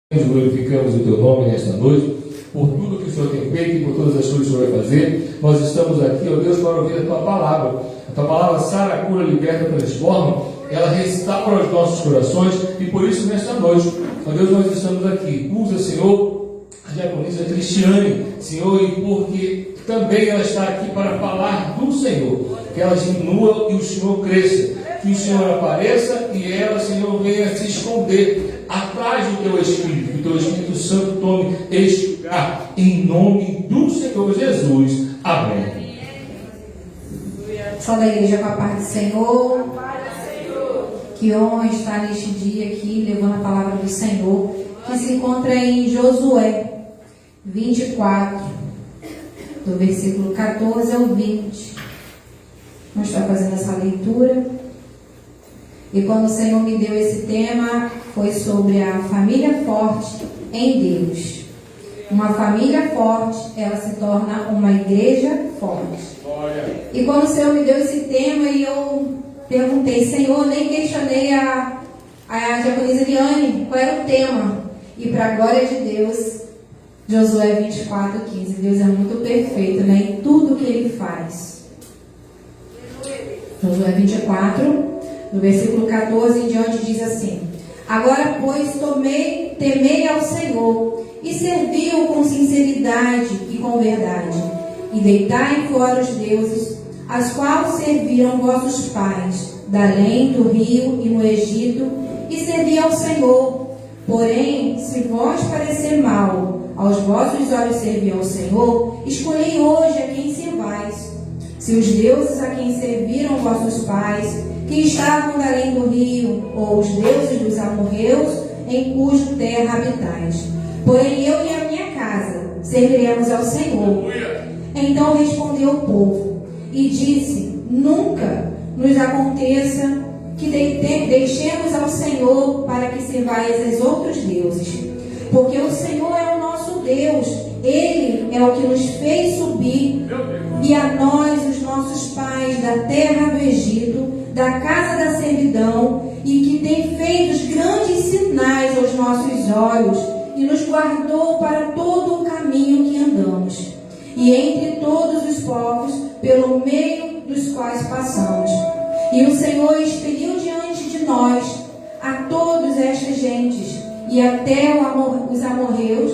Glorificamos o Teu nome nesta noite, por tudo que o Senhor tem feito e por todas as coisas que o Senhor vai fazer. Nós estamos aqui, ó Deus, para ouvir a Tua palavra. A Tua palavra sara, cura, liberta, transforma. Ela restaura os nossos corações e por isso nesta noite, ó Deus, nós estamos aqui. Usa, Senhor, a diaconisa Cristiane, Senhor, e porque também ela está aqui para falar do Senhor. Que ela diminua e o Senhor cresça. Que o Senhor apareça e ela, Senhor, venha se esconder atrás do Teu Espírito. Que o Teu Espírito Santo tome este lugar. Em nome do Senhor Jesus. Amém. Fala a igreja com a paz do Senhor. Que honra estar neste dia aqui, levando a palavra do Senhor, que se encontra em Josué 24, do versículo 14 ao 20. Vamos estar fazendo essa leitura. E quando o Senhor me deu esse tema, foi sobre a família forte em Deus. Uma família forte, ela se torna uma igreja forte. E quando o Senhor me deu esse tema, e eu perguntei, Senhor, nem questionei a diaconisa Eliane, qual era o tema? E para a glória de Deus, Josué 24:15. Deus é muito perfeito, né, em tudo que Ele faz. Josué 24, no versículo 14 em diante, diz assim: Agora, pois, temei ao Senhor, e servi-o com sinceridade e com verdade, e deitai fora os deuses, as quais serviram vossos pais, da além do rio e no Egito, e servi ao Senhor. Porém, se vos parecer mal aos vossos olhos servir ao Senhor, escolhei hoje a quem servais. Se os deuses a quem serviram vossos pais, que estavam da além do rio, ou os deuses dos amorreus, em cuja terra habitais. Porém, eu e a minha casa serviremos ao Senhor. Então respondeu o povo, e disse: Nunca nos aconteça que deixemos ao Senhor para que servais aos outros deuses. Porque o Senhor é o nosso Deus, Ele é o que nos fez subir, e a nós, os nossos pais, da terra do Egito, da casa da servidão, e que tem feito grandes sinais aos nossos olhos, e nos guardou para todo o caminho que andamos, e entre todos os povos, pelo meio dos quais passamos. E o Senhor expeliu diante de nós a todas estas gentes, e até os amorreus,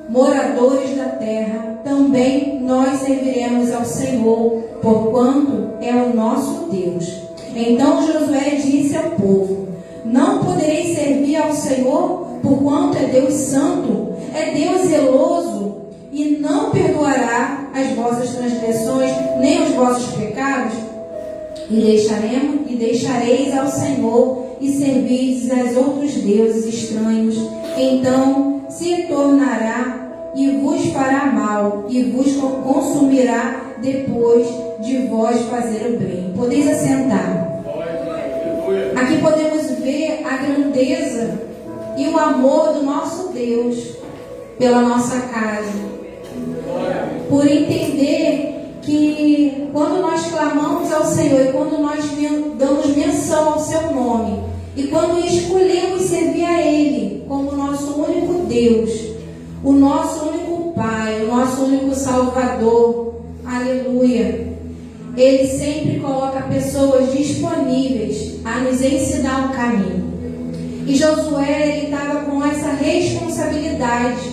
moradores da terra. Também nós serviremos ao Senhor, porquanto é o nosso Deus. Então Josué disse ao povo: Não podereis servir ao Senhor, porquanto é Deus santo, é Deus zeloso, e não perdoará as vossas transgressões, nem os vossos pecados. E deixareis ao Senhor, e servis aos outros deuses estranhos. Então se tornará e vos fará mal, e vos consumirá depois de vós fazer o bem. Podeis assentar. Aqui podemos ver a grandeza e o amor do nosso Deus pela nossa casa. Por entender que quando nós clamamos ao Senhor, e quando nós damos menção ao seu nome, e quando escolhemos servir a Ele como nosso único Deus, o nosso único Pai, o nosso único Salvador, aleluia, Ele sempre coloca pessoas disponíveis a nos ensinar o caminho. E Josué, ele estava com essa responsabilidade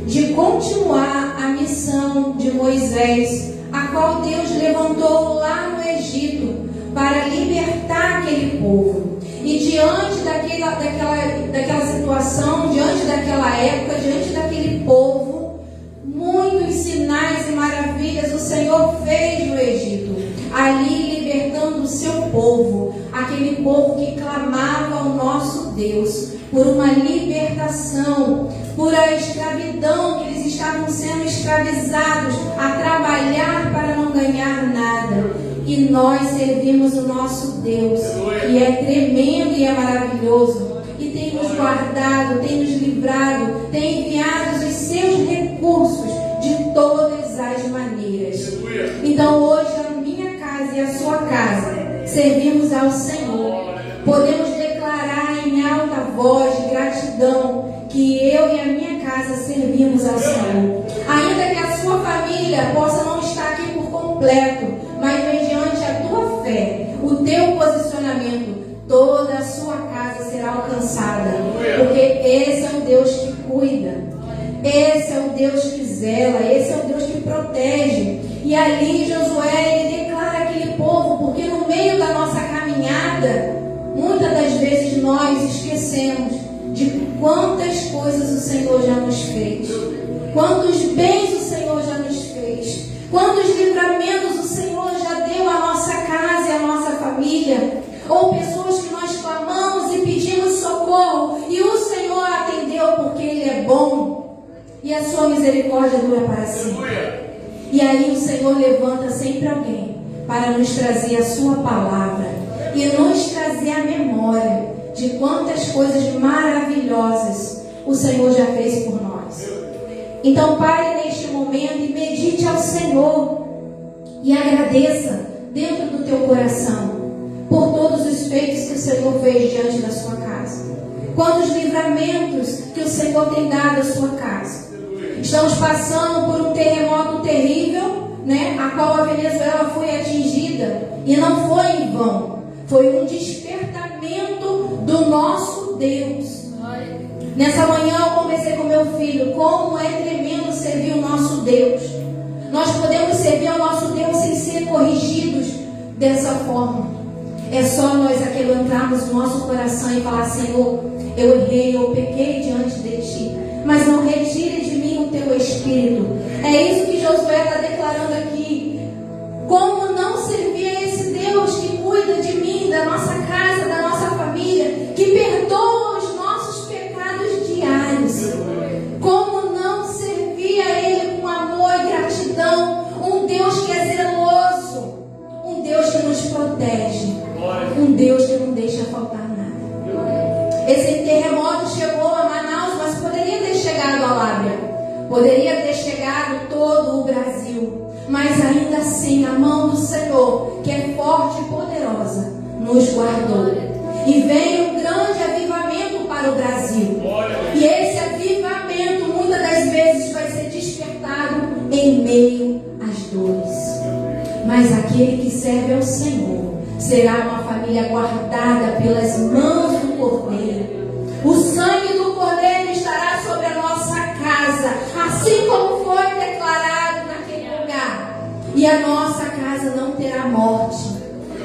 de continuar a missão de Moisés, a qual Deus levantou lá no Egito para libertar aquele povo. E diante daquela situação, diante daquela época, diante daquele povo, muitos sinais e maravilhas o Senhor fez no Egito, ali libertando o seu povo, aquele povo que clamava ao nosso Deus por uma libertação, por a escravidão, que eles estavam sendo escravizados a trabalhar para não ganhar nada. E nós servimos o nosso Deus, que é tremendo e é maravilhoso, e tem nos guardado, tem nos livrado, tem enviado os seus recursos de todas as maneiras. Então hoje a minha casa e a sua casa servimos ao Senhor. Podemos declarar em alta voz de gratidão que que eu e a minha casa servimos ao Senhor. Ainda que a sua família possa não estar aqui por completo, mas mediante a tua fé, o teu posicionamento, toda a sua casa será alcançada. Porque esse é o Deus que cuida, esse é o Deus que zela, esse é o Deus que protege. E ali Josué, ele declara aquele povo, porque no meio da nossa caminhada, muitas das vezes nós esquecemos de quantas coisas o Senhor já nos fez, quantos bens o Senhor já nos fez, quantos livramentos o Senhor já deu à nossa casa e à nossa família, ou pessoas que nós clamamos e pedimos socorro e o Senhor atendeu porque Ele é bom e a sua misericórdia dura para sempre. E aí o Senhor levanta sempre alguém para nos trazer a sua palavra e nos trazer a memória de quantas coisas maravilhosas o Senhor já fez por nós. Então pare neste momento e medite ao Senhor e agradeça dentro do teu coração por todos os feitos que o Senhor fez diante da sua casa, quantos livramentos que o Senhor tem dado à sua casa. Estamos passando por um terremoto terrível, né, a qual a Venezuela foi atingida, e não foi em vão, foi um despertamento do nosso Deus. Nessa manhã eu conversei com meu filho, como é tremendo servir o nosso Deus. Nós podemos servir ao nosso Deus sem ser corrigidos dessa forma. É só nós aquebrantarmos o nosso coração e falar: Senhor, eu errei, eu pequei diante de Ti, mas não retire de mim o Teu Espírito. É isso que Josué está declarando aqui. Como não servir a esse Deus que cuida de mim, da nossa casa, da nossa família, que perdoa os nossos pecados diários? Como não servir a Ele com amor e gratidão? Um Deus que é zeloso, um Deus que nos protege, um Deus que não deixa faltar nada. Esse terremoto chegou a Manaus, mas poderia ter chegado a Lábrea, poderia ter chegado todo o Brasil, mas ainda assim a mão do Senhor, que é forte e poderosa, nos guardou. E veio um grande avivamento para o Brasil. E esse avivamento muitas das vezes vai ser despertado em meio às dores. Mas aquele que serve ao Senhor será uma família guardada pelas mãos do Cordeiro. O sangue do Cordeiro estará sobre a nossa casa, assim como foi declarado naquele lugar. E a nossa casa não terá morte,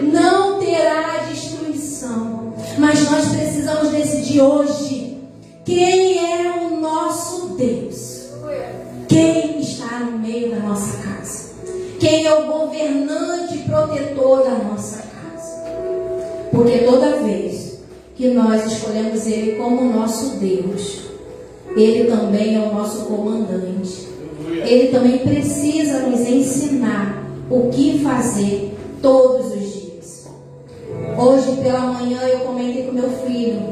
não terá destruição. Mas nós precisamos decidir hoje quem é o nosso Deus, quem está no meio da nossa casa, quem é o governante e protetor da nossa casa. Porque toda vez que nós escolhemos Ele como nosso Deus, Ele também é o nosso comandante. Ele também precisa nos ensinar o que fazer todos os dias. Hoje pela manhã eu comentei com meu filho,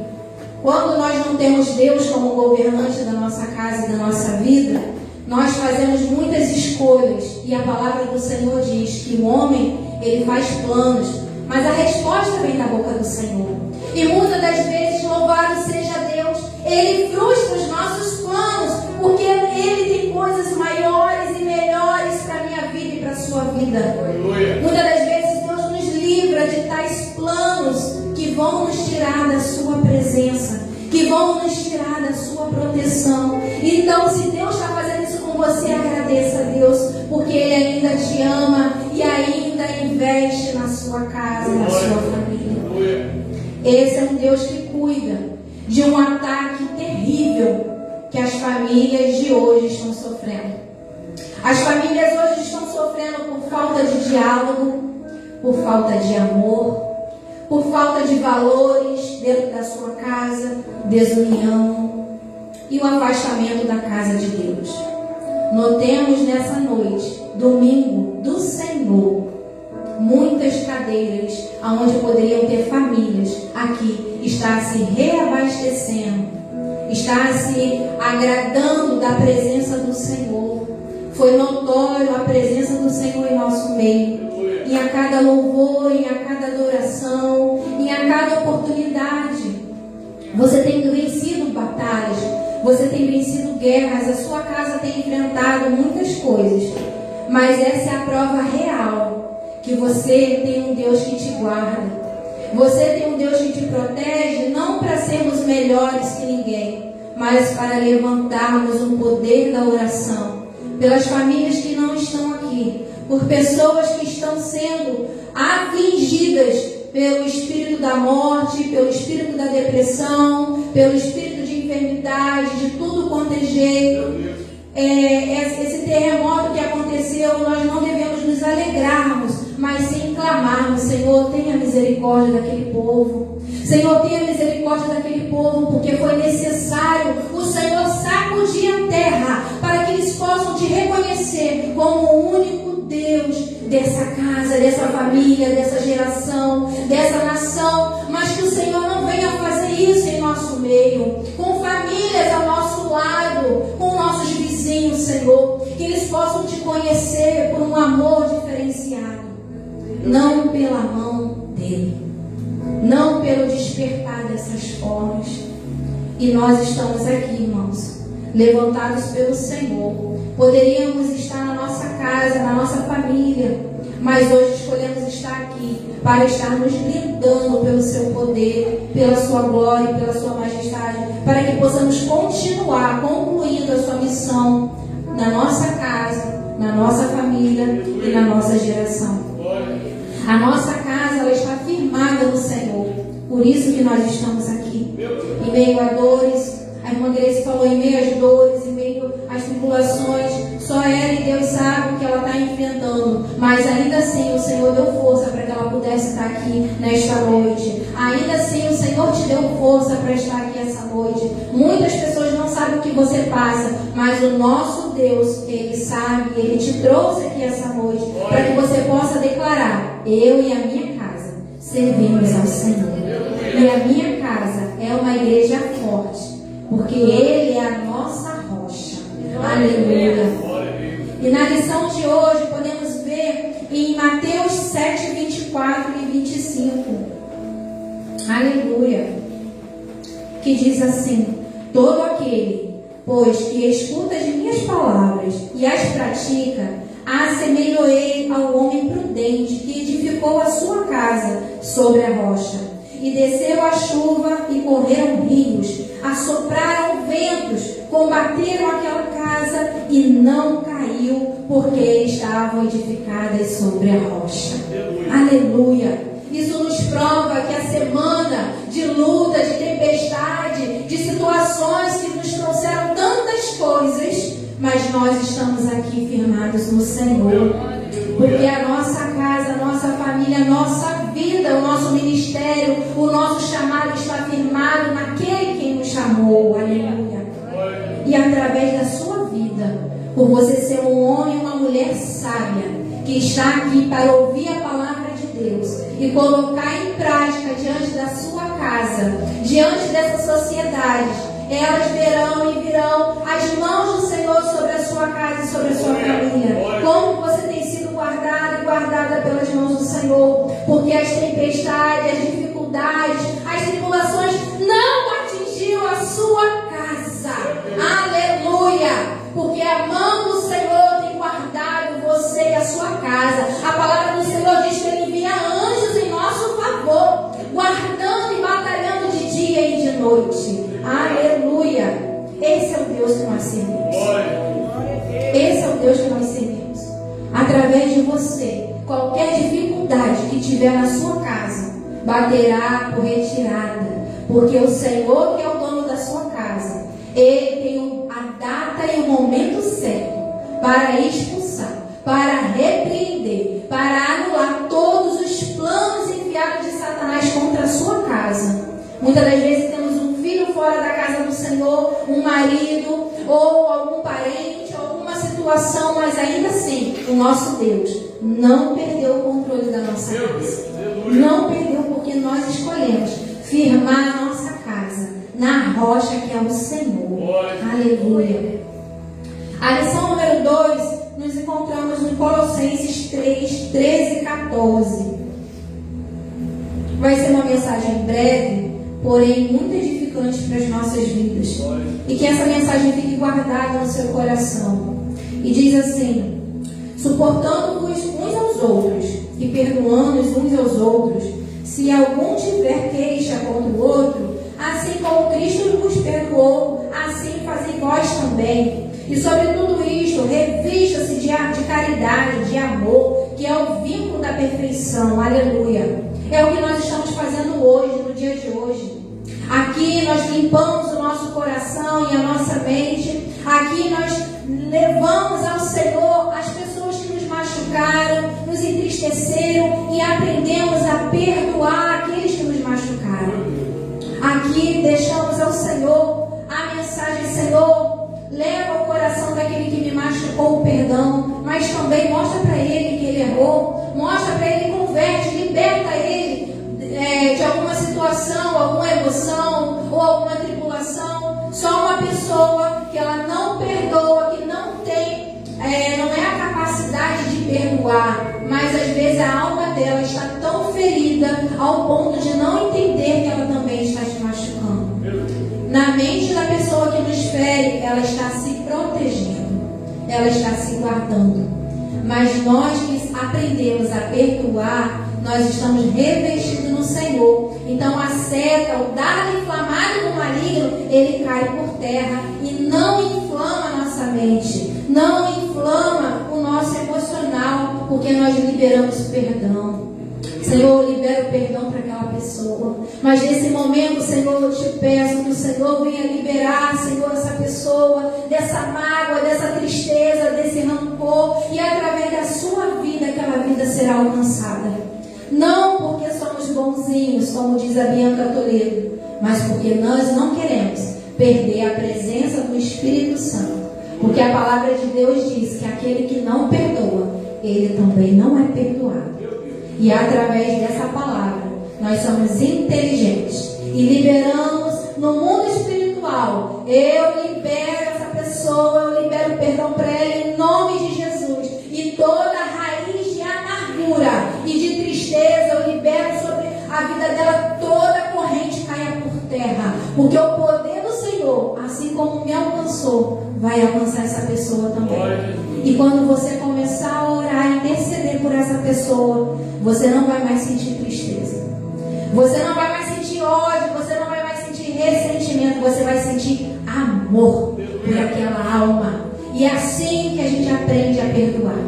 quando nós não temos Deus como governante da nossa casa e da nossa vida, nós fazemos muitas escolhas, e a palavra do Senhor diz que o homem, ele faz planos, mas a resposta vem da boca do Senhor. E muitas das vezes, louvado seja Deus, Ele frustra os nossos planos, porque Ele tem coisas maiores e melhores para a minha vida e para a sua vida. Aleluia. Muitas das vezes Deus nos livra de tais planos que vão nos tirar da sua presença, que vão nos tirar da sua proteção. Então, se Deus está fazendo isso com você, agradeça a Deus, porque Ele ainda te ama e ainda investe na sua casa, na sua família. Esse é um Deus que cuida de um ataque terrível que as famílias de hoje estão sofrendo. As famílias hoje estão sofrendo por falta de diálogo, por falta de amor, por falta de valores dentro da sua casa, desunião e o afastamento da casa de Deus. Notemos nessa noite, domingo do Senhor, muitas cadeiras onde poderiam ter famílias aqui está se reabastecendo, está se agradando da presença do Senhor. Foi notório a presença do Senhor em nosso meio. Em a cada louvor, em a cada adoração, em a cada oportunidade. Você tem vencido batalhas, você tem vencido guerras, a sua casa tem enfrentado muitas coisas. Mas essa é a prova real, que você tem um Deus que te guarda. Você tem um Deus que te protege, não para sermos melhores que ninguém, mas para levantarmos o poder da oração. Pelas famílias que não estão aqui, por pessoas que estão sendo afligidas pelo espírito da morte, pelo espírito da depressão, pelo espírito de enfermidade, de tudo quanto é jeito. Esse terremoto que aconteceu, nós não devemos nos alegrarmos, mas sim clamarmos: Senhor, tenha misericórdia daquele povo. Senhor, tenha misericórdia daquele povo, porque foi necessário o Senhor sacudir a terra para que eles possam te reconhecer como o único Deus dessa casa, dessa família, dessa geração, dessa nação. Mas que o Senhor não venha fazer isso em nosso meio, com famílias ao nosso lado, com nossos vizinhos, Senhor, que eles possam te conhecer por um amor diferenciado, não pela mão dele, não pelo despertar dessas formas. E nós estamos aqui, irmãos, levantados pelo Senhor. Poderíamos estar na nossa casa, na nossa família, mas hoje escolhemos estar aqui para estarmos blindando pelo seu poder, pela sua glória, pela sua majestade, para que possamos continuar concluindo a sua missão na nossa casa, na nossa família e na nossa geração. A nossa casa, ela está firmada no Senhor. Por isso que nós estamos aqui. Em meio a dores, a irmã Grace falou, em meio às dores, em meio às tribulações, só ela e Deus sabem o que ela está enfrentando. Mas ainda assim o Senhor deu força para que ela pudesse estar aqui nesta noite. Ainda assim o Senhor te deu força para estar aqui essa noite. Muitas pessoas não sabem o que você passa, mas o nosso Deus, Ele sabe, Ele te trouxe aqui essa noite para que você possa declarar: eu e a minha casa servimos ao Senhor. E a minha casa é uma igreja forte, porque Ele é a nossa rocha. Aleluia. E na lição de hoje podemos ver em Mateus 7, 24 e 25. Aleluia. Que diz assim: todo aquele, pois, que escuta as minhas palavras e as pratica, assemelhou-ei ao homem prudente que edificou a sua casa sobre a rocha. E desceu a chuva, e correram rios, assopraram ventos, combateram aquela casa, e não caiu, porque estavam edificadas sobre a rocha. Aleluia! Isso nos prova que a semana de luta, de tempestade, de situações que nos trouxeram tantas coisas, mas nós estamos aqui firmados no Senhor. Porque a nossa casa, a nossa família, a nossa vida, o nosso ministério, o nosso chamado está firmado naquele que nos chamou. Aleluia. E através da sua vida, por você ser um homem e uma mulher sábia, que está aqui para ouvir a palavra de Deus e colocar em prática diante da sua casa, diante dessa sociedade, elas verão e virão as mãos do Senhor sobre a sua casa e sobre a sua família. Como você tem sido guardado e guardada pelas mãos do Senhor, porque as tempestades, as dificuldades, as tribulações não atingiram a sua casa. Aleluia! Porque a mão do Senhor tem guardado você e a sua casa. A palavra do Senhor diz que Ele envia anjos em nosso favor, guardando e batalhando de dia e de noite. Aleluia! Esse é o Deus que nós servimos. Esse é o Deus que nós servimos. Através de você, qualquer dificuldade que tiver na sua casa, baterá por retirada. Porque o Senhor, que é o dono da sua casa, Ele tem a data e o momento certo para expulsar, para repreender, para anular todos os planos enviados de Satanás contra a sua casa. Muitas das vezes temos um filho fora da casa do Senhor, um marido, ou algum parente, alguma situação, mas ainda assim, o nosso Deus não perdeu o controle da nossa casa. Não perdeu, porque nós escolhemos firmar a nossa casa na rocha que é o Senhor. Aleluia. A lição número 2, nos encontramos em Colossenses 3, 13 e 14. Vai ser uma mensagem breve, porém muito edificante para as nossas vidas. E que essa mensagem fique guardada no seu coração. E diz assim: suportando-vos uns aos outros e perdoando-os uns aos outros, se algum tiver queixa contra o outro, assim como Cristo vos perdoou, assim fazei vós também. E sobre tudo isto, revista-se de caridade, de amor, que é o vínculo da perfeição. Aleluia. É o que nós estamos fazendo hoje, no dia de hoje. Aqui nós limpamos o nosso coração e a nossa mente. Aqui nós levamos ao Senhor as pessoas que nos machucaram, nos entristeceram e aprendemos a perdoar aqueles que nos machucaram. Aqui deixamos ao Senhor a mensagem: Senhor, leva ao coração daquele que me machucou o perdão, mas também mostra para ele que ele errou, mostra para ele, converte, liberta ele de alguma situação, alguma emoção ou alguma tribulação. Só uma pessoa que ela não perdoa, que não tem, não é a capacidade de perdoar, mas às vezes a alma dela está tão ferida ao ponto de não entender que ela também está se machucando. Na mente da pessoa que nos fere, ela está se protegendo, ela está se guardando. Mas nós que aprendemos a perdoar, nós estamos revestidos no Senhor. Então a seta, o dardo inflamado do maligno, ele cai por terra e não inflama a nossa mente, não inflama o nosso emocional, porque nós liberamos perdão. Senhor, libera o perdão para aquela pessoa. Mas nesse momento, Senhor, eu te peço que o Senhor venha liberar, Senhor, essa pessoa dessa mágoa, dessa tristeza, desse rancor, e através da sua vida, aquela vida será alcançada. Não porque somos bonzinhos, como diz a Bianca Toledo, mas porque nós não queremos perder a presença do Espírito Santo. Porque a palavra de Deus diz que aquele que não perdoa, ele também não é perdoado. E através dessa palavra, nós somos inteligentes e liberamos no mundo espiritual. Eu libero essa pessoa, eu libero perdão para ela em nome de Jesus. E toda raiz de amargura e de tristeza, eu libero sobre a vida dela, toda corrente caia por terra. Porque o poder do Senhor, assim como me alcançou, vai alcançar essa pessoa também. E quando você começar a orar e interceder por essa pessoa, você não vai mais sentir tristeza, você não vai mais sentir ódio, você não vai mais sentir ressentimento, você vai sentir amor por aquela alma. E é assim que a gente aprende a perdoar.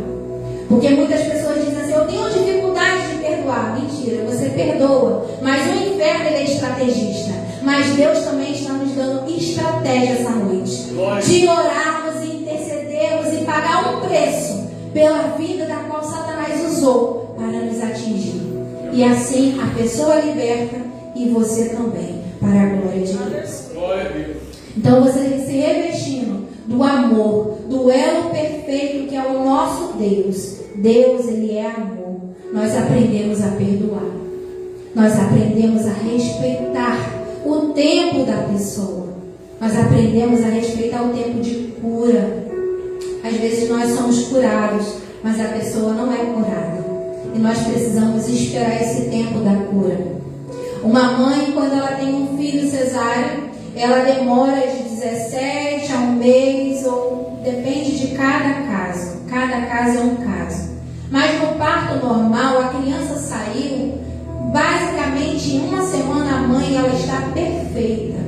Porque muitas pessoas dizem assim: eu tenho dificuldade de perdoar. Mentira, você perdoa, mas o inferno, ele é estrategista. Mas Deus também está nos dando estratégia essa noite, de orarmos e intercedermos e pagar um preço pela vida da qual Satanás usou para nos atingir. E assim a pessoa liberta e você também, para a glória de Deus. Então você tem que se revestindo do amor, do elo perfeito que é o nosso Deus. Deus, ele é amor. Nós aprendemos a perdoar, nós aprendemos a respeitar o tempo da pessoa, nós aprendemos a respeitar o tempo de cura. Às vezes nós somos curados, mas a pessoa não é curada, e nós precisamos esperar esse tempo da cura. Uma mãe, quando ela tem um filho cesáreo, ela demora de 17 a um mês, ou depende de cada caso é um caso. Mas no parto normal, a criança saiu, basicamente em uma semana a mãe, ela está perfeita.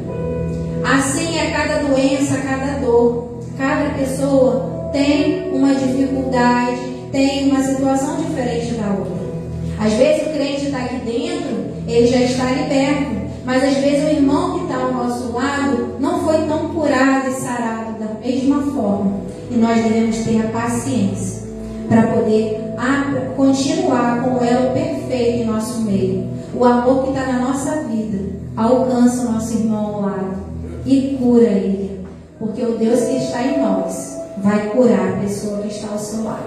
Assim é cada doença, cada dor. Cada pessoa tem uma dificuldade, tem uma situação diferente da outra. Às vezes o crente está aqui dentro, ele já está liberto, mas às vezes o irmão que está ao nosso lado não foi tão curado e sarado da mesma forma. E nós devemos ter a paciência para poder continuar com o elo perfeito em nosso meio. O amor que está na nossa vida alcança o nosso irmão ao lado e cura ele, porque o Deus que está em nós vai curar a pessoa que está ao seu lado,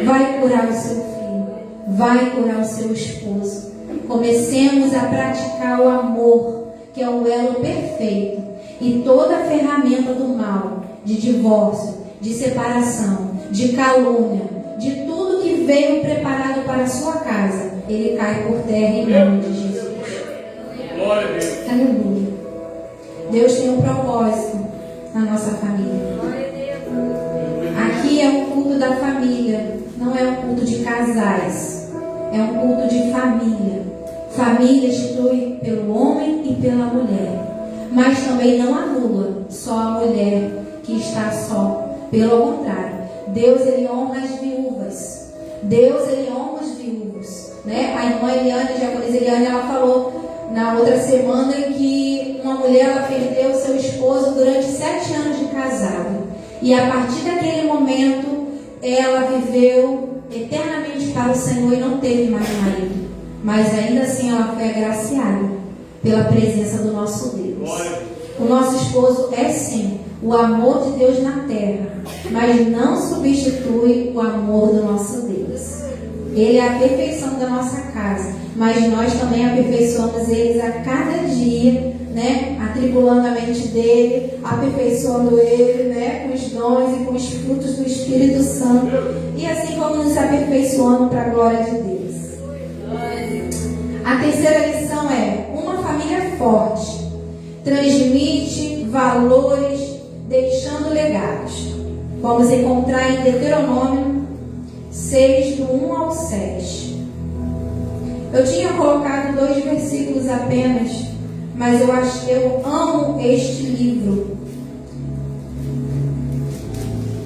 vai curar o seu filho, vai curar o seu esposo. Comecemos a praticar o amor, que é o elo perfeito, e toda a ferramenta do mal, de divórcio, de separação, de calúnia, de tudo que veio preparado para a sua casa, ele cai por terra em nome de Jesus. Glória a Deus. Aleluia. Deus tem um propósito na nossa família. Aqui é um culto da família, não é um culto de casais, é um culto de família. Família institui pelo homem e pela mulher, mas também não anula só a mulher que está só. Pelo contrário, Deus ele honra as viúvas. Deus ele honra as viúvas, né? A irmã Eliane, a diaconisa Eliane, ela falou na outra semana que uma mulher ela perdeu seu esposo durante 7 anos de casado. E a partir daquele momento, ela viveu eternamente para o Senhor e não teve mais marido. Mas ainda assim ela foi agraciada pela presença do nosso Deus. O nosso esposo é sim o amor de Deus na terra, mas não substitui o amor do nosso Deus. Ele é a perfeição da nossa casa, mas nós também aperfeiçoamos eles a cada dia, né? Atribulando a mente dele, aperfeiçoando ele, né? Com os dons e com os frutos do Espírito Santo. E assim vamos nos aperfeiçoando para a glória de Deus. A terceira lição é: uma família forte transmite valores, deixando legados. Vamos encontrar em Deuteronômio 6, do 1 ao 7. Eu tinha colocado 2 versículos apenas, mas eu amo este livro.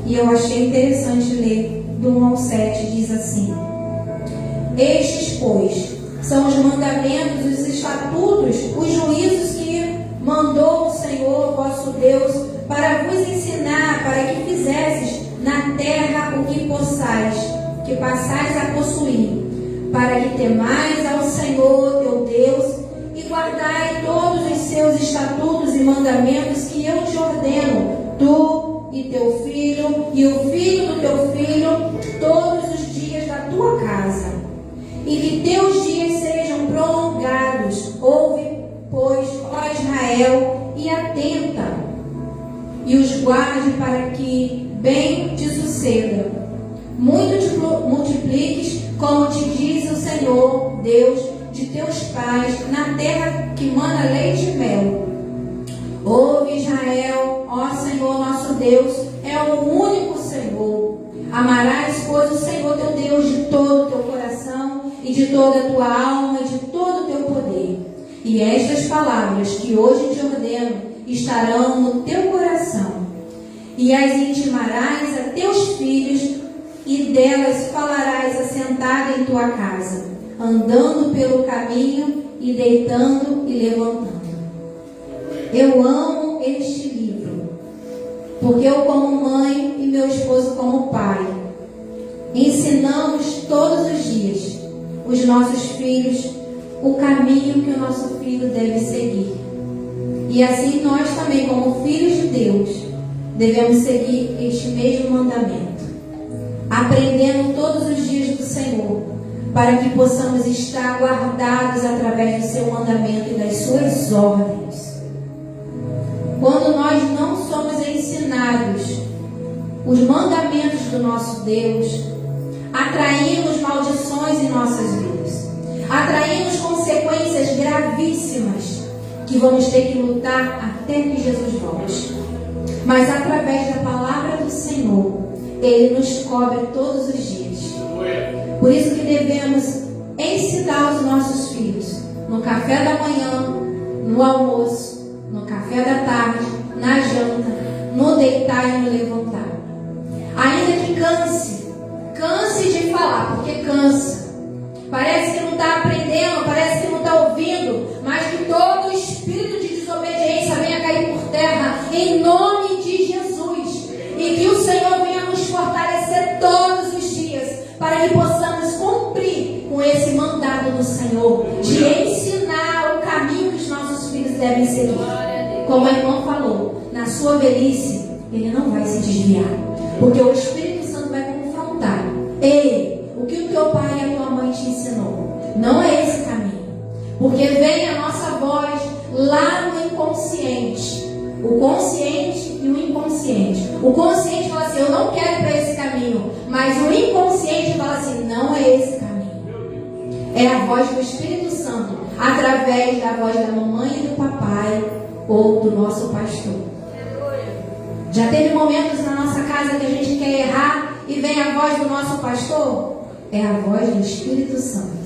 E eu achei interessante ler do 1 ao 7. Diz assim: estes, pois, são os mandamentos, os estatutos, os juízos que mandou o Senhor vosso Deus para vos ensinar, para que fizesses na terra o que possais, que passais a possuir, para que temais ao Senhor teu Deus e guardai todos os seus estatutos e mandamentos que eu te ordeno, tu e teu filho e o filho do teu filho, todos os dias da tua casa, e que teus dias sejam prolongados. Ouve, pois, ó Israel, e atenta, e os guarde para que bem te suceda. Muito te multipliques, como te diz o Senhor, Deus de teus pais, na terra que mana leite e mel. Ouve, Israel, ó Senhor nosso Deus, é o único Senhor. Amarás, pois, o Senhor teu Deus de todo o teu coração, e de toda a tua alma, e de todo o teu poder. E estas palavras que hoje te ordeno estarão no teu coração, e as intimarás a teus filhos, e delas falarás assentada em tua casa, andando pelo caminho, e deitando e levantando. Eu amo este livro, porque eu, como mãe, e meu esposo como pai, ensinamos todos os dias os nossos filhos o caminho que o nosso filho deve seguir. E assim nós também, como filhos de Deus, devemos seguir este mesmo mandamento, aprendendo todos os dias do Senhor, para que possamos estar guardados através do seu mandamento e das suas ordens. Quando nós não somos ensinados os mandamentos do nosso Deus, atraímos maldições em nossas vidas, atraímos consequências gravíssimas que vamos ter que lutar até que Jesus volte. Mas através da palavra do Senhor, Ele nos cobre todos os dias. Por isso que devemos ensinar os nossos filhos no café da manhã, no almoço, no café da tarde, na janta, no deitar e no levantar. Ainda que canse de falar, porque cansa. Parece que não está aprendendo, parece que não está ouvindo, mas que todo espírito de desobediência venha cair por terra, em nome de Jesus. E que o Senhor venha nos fortalecer todos os dias, para que possamos cumprir com esse mandado do Senhor, de ensinar o caminho que os nossos filhos devem seguir. Como a irmã falou, na sua velhice, ele não vai se desviar, porque o Espírito Santo vai confrontar. Ei, o que o teu pai e a tua mãe te ensinou não é esse caminho, porque vem a nossa voz lá no inconsciente, o consciente e o inconsciente. O consciente fala assim: eu não quero ir para esse caminho, mas o inconsciente fala assim: não é esse caminho. É a voz do Espírito Santo através da voz da mamãe e do papai ou do nosso pastor. Já teve momentos na nossa casa que a gente quer errar e vem a voz do nosso pastor? É a voz do Espírito Santo.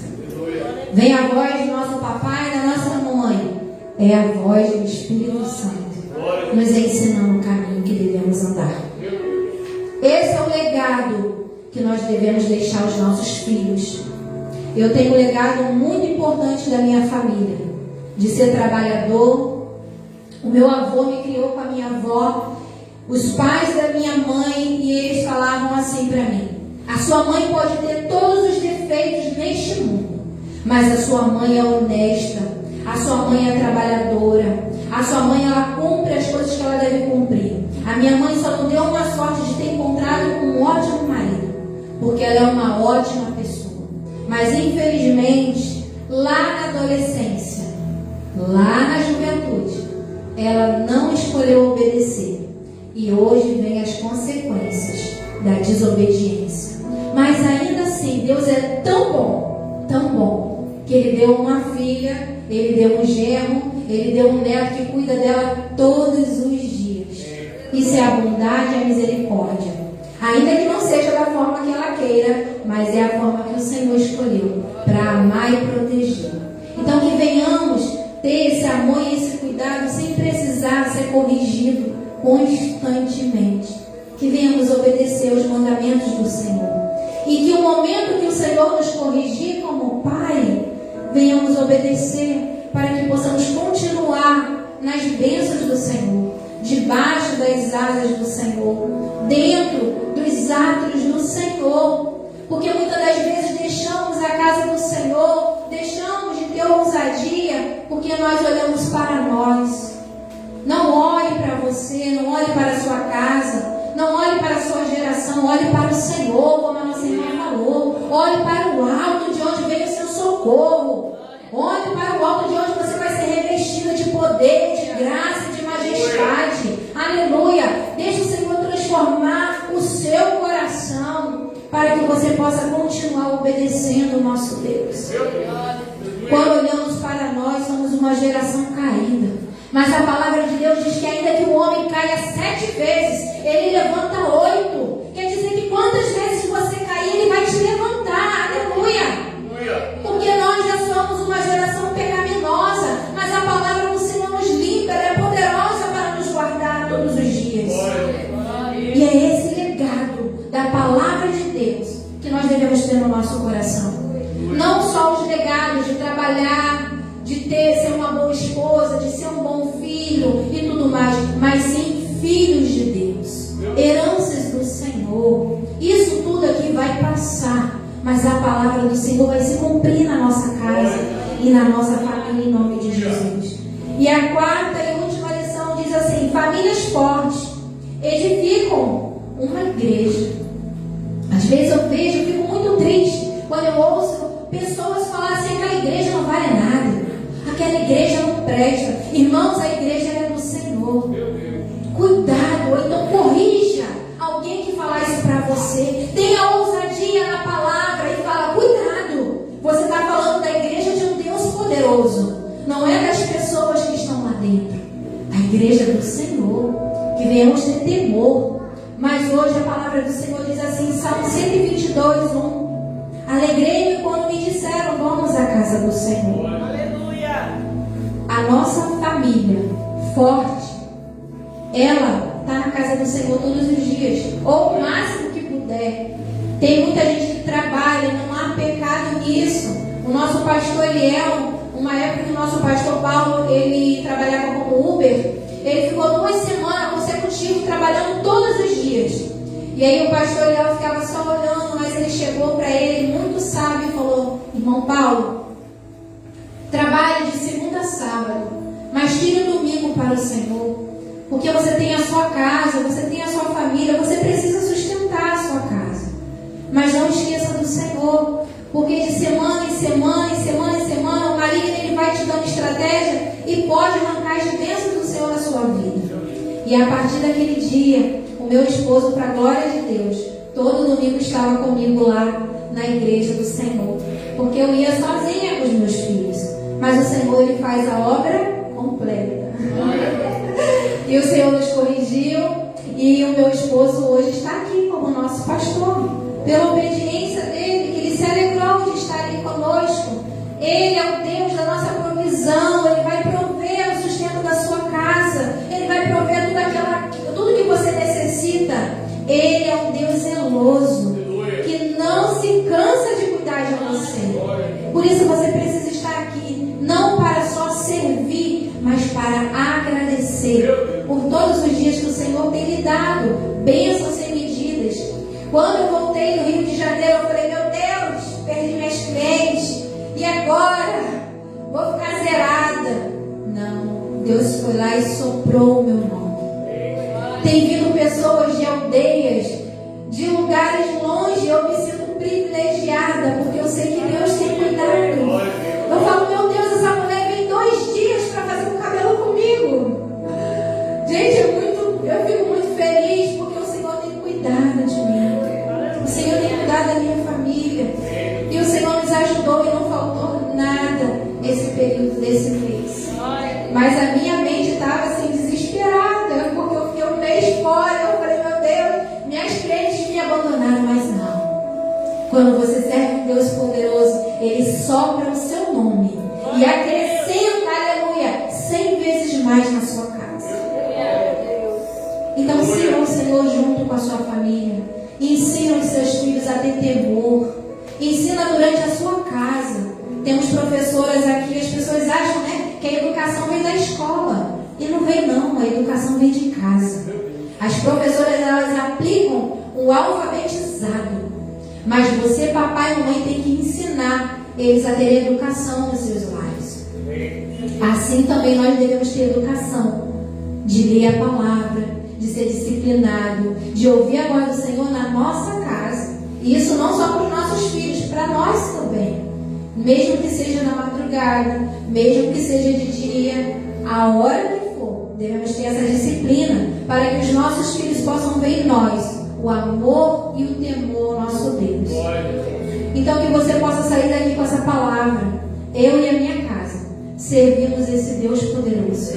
Vem a voz do nosso papai e da nossa mamãe? É a voz do Espírito Santo, nos ensinando o caminho que devemos andar. Esse é o legado que nós devemos deixar aos nossos filhos. Eu tenho um legado muito importante da minha família, de ser trabalhador. O meu avô me criou com a minha avó, os pais da minha mãe, e eles falavam assim para mim: a sua mãe pode ter todos os defeitos neste mundo, mas a sua mãe é honesta, a sua mãe é trabalhadora, a sua mãe ela cumpre as coisas que ela deve cumprir. A minha mãe só não deu uma sorte de ter encontrado um ótimo marido, porque ela é uma ótima pessoa. Mas infelizmente, lá na adolescência, lá na juventude, ela não escolheu obedecer. E hoje vem as consequências da desobediência. Mas ainda assim, Deus é tão bom, que Ele deu uma filha, Ele deu um genro, Ele deu um neto que cuida dela todos os dias. Isso é a bondade e a misericórdia. Ainda que não seja da forma que ela queira, mas é a forma que o Senhor escolheu para amar e proteger. Então que venhamos ter esse amor e esse cuidado sem precisar ser corrigido constantemente. Que venhamos obedecer os mandamentos do Senhor. E que o momento que o Senhor nos corrigir como Pai, venhamos obedecer para que possamos continuar nas bênçãos do Senhor, debaixo das asas do Senhor, dentro dos átrios do Senhor. Porque muitas das vezes deixamos a casa do Senhor, deixamos de ter ousadia, porque nós olhamos para nós. Não olhe para você, não olhe para a sua casa, não olhe para a sua geração, olhe para o Senhor, como a nossa irmã falou. Olhe para o alto de onde veio o seu socorro. Olhe para o alto de onde você vai ser revestido de poder, de graça e de majestade. Aleluia! Deixe o Senhor transformar o seu coração para que você possa continuar obedecendo o nosso Deus. Quando olhamos para nós, somos uma geração caída. Mas a palavra de Deus diz que ainda que o homem caia 7 vezes, ele levanta 8. Quer dizer que quantas vezes você cair, ele vai te levantar. Aleluia! Porque nós já somos uma geração pecaminosa, mas a palavra do Senhor nos limpa, ela é poderosa para nos guardar todos os dias. E é esse legado da palavra de Deus que nós devemos ter no nosso coração. Não só os legados de trabalhar, de ser uma boa esposa, de ser um bom filho e tudo mais, mas sim filhos de Deus, heranças do Senhor. Isso tudo aqui vai passar, mas a palavra do Senhor vai se cumprir na nossa casa e na nossa família, em nome de Jesus. E a quarta e última lição diz assim: famílias fortes edificam uma igreja. Às vezes eu vejo, eu fico muito triste quando eu ouço pessoas falarem assim: aquela igreja não vale nada, aquela igreja não presta. Irmãos, a igreja é do Senhor. Cuidado, ou então corrija alguém que falar isso para você. Tenha ousadia na palavra e fala: cuidado, você está falando da igreja de um Deus poderoso, não é das pessoas que estão lá dentro. A igreja é do Senhor, que venhamos ter temor. Mas hoje a palavra do Senhor diz assim, Salmo 122, 1: alegrei-me quando me disseram: vamos à casa do Senhor. Aleluia! A nossa família forte, ela está na casa do Senhor todos os dias, ou o máximo que puder. Tem muita gente que trabalha, não há pecado nisso. O nosso pastor Eliel, uma época que o nosso pastor Paulo, ele trabalhava como Uber, ele ficou 2 semanas consecutivas trabalhando todos os dias. E aí o pastor Eliel ficava só olhando, mas ele chegou para ele, muito sábio, e falou: irmão Paulo, trabalhe de segunda a sábado, mas tire o domingo para o Senhor, porque você tem a sua casa, você tem a sua família, você precisa sustentar a sua casa. Mas não esqueça do Senhor, porque de semana em semana, em semana em semana, o maligno ele vai te dando estratégia e pode arrancar as bênçãos do Senhor na sua vida. E a partir daquele dia, o meu esposo, para a glória de Deus, todo domingo estava comigo lá na igreja do Senhor, porque eu ia sozinha com os meus filhos. mas o Senhor, Ele faz a obra completa. E o Senhor nos corrigiu, e o meu esposo hoje está aqui como nosso pastor, pela obediência dele, que ele se alegrou de estar aqui conosco. Ele é o Deus da nossa provisão, Ele vai prover o sustento da sua casa, Ele vai prover tudo que você necessita. Ele é um Deus zeloso, que não se cansa de cuidar de você. Por isso você precisa estar aqui, não para só servir, mas para agradecer por todos os dias que o Senhor tem lhe dado, bênçãos sem medidas. Quando eu voltei no Rio de Janeiro, eu falei, meu Deus, perdi minhas clientes, e agora? Vou ficar zerada. Não, Deus foi lá e soprou o meu nome. Tem vindo pessoas de aldeias, de lugares longe, eu me sinto privilegiada, porque eu sei que Deus tem cuidado. Eu falo, meu Deus, essa mulher vem 2 dias para fazer um cabelo comigo. Gente, eu fico muito feliz, porque o Senhor tem cuidado de mim. O Senhor tem cuidado da minha família. E o Senhor nos ajudou e não faltou nada nesse período desse mês. Mas a minha mente estava assim, desesperada, porque eu fiquei um mês fora. Eu falei, meu Deus, minhas clientes me abandonaram, mas não. Quando você serve um Deus poderoso, Ele sopra o seu nome e acrescenta, aleluia, 100 vezes mais na sua casa. Então sirva o Senhor junto com a sua família. Ensina os seus filhos a ter temor. Ensina durante a sua casa. Temos professoras aqui, as pessoas acham, né, que a educação vem da escola. E não vem não, a educação vem de casa. As professoras, elas aplicam o alfabetizado. Mas você, papai e mãe, tem que ensinar eles a terem educação nos seus lares. Assim também nós devemos ter educação. De ler a palavra, de ser disciplinado, de ouvir a voz do Senhor na nossa casa. E isso não só para os nossos filhos, para nós também. Mesmo que seja na madrugada, mesmo que seja de dia, a hora que for, devemos ter essa disciplina para que os nossos filhos possam ver em nós o amor e o temor ao nosso Deus. Então que você possa sair daqui com essa palavra. Eu e a minha casa servimos esse Deus poderoso.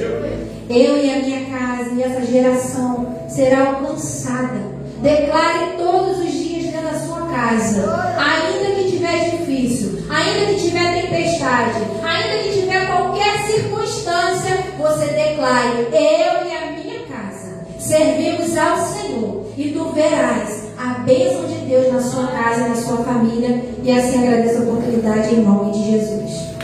Eu e a minha casa e essa geração será alcançada. Declare todos os dias dentro da sua casa, ainda que tiver difícil, ainda que tiver tempestade, ainda que tiver qualquer circunstância, você declare: eu e a minha casa servimos ao Senhor, e tu verás a bênção de Deus na sua casa e na sua família. E assim agradeço a oportunidade em nome de Jesus.